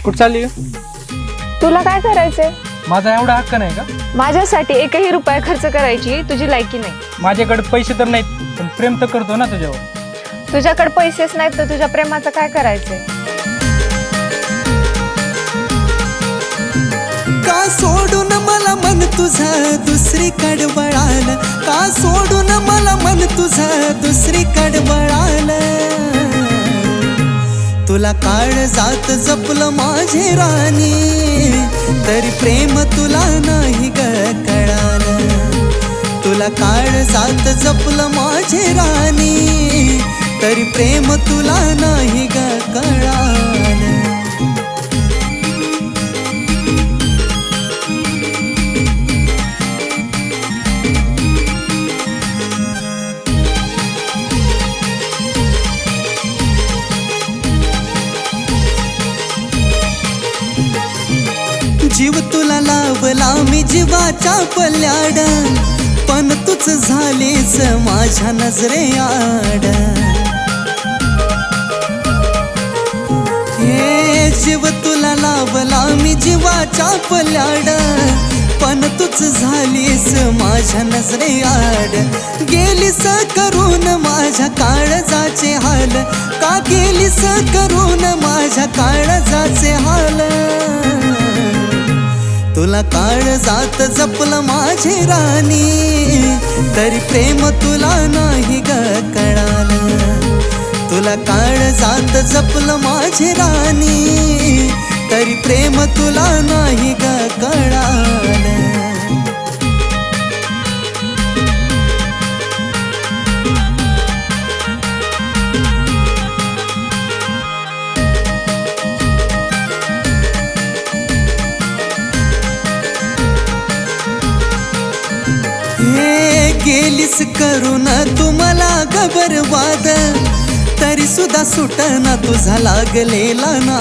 कुठं चालली? तुला काय करायचंय? माझा एवढा हक्क नाही का? माझ्यासाठी एकही रुपया खर्च करायची तुझी लायकी नाही. माझ्याकडे पैसे तर नाहीत, पण प्रेम तर करतो ना तुझ्यावर. तुझ्याकडे पैसेच नाहीत तर तुझ्या प्रेमाचं काय करायचंय? का सोडून मला मन तुझं दुसरीकडे वळालं, का सोडून मला मन तुझं दुसरीकडे वळालं. तुला काळजात जपलं माझे राणी, तरी प्रेम तुला नाही ग कळालं. तुला काळजात जपलं माझे राणी, तरी प्रेम तुला नाही ग कळालं. जीव तुला लावला मी जीवाच्या पल्याड, पण तूच झालीस माझ्या नजरेआड. हे जीव तुला लावला मी जीवाच्या पल्याड, पण तूच झालीस माझ्या नजरेआड. गेलीस करून माझ्या काळजाचे हाल, का गेलीस करून माझ्या काळजाचे हाल. तुला काळजात जपलं माझे राणी, तरी प्रेम तुला नाही ग कळालं. तुला काळजात जपलं माझे राणी, तरी प्रेम तुला नाही ग कळालं. गेलीस करून तू मला बरबाद, तरी सुद्धा सुटना तुझा लागलेला ना.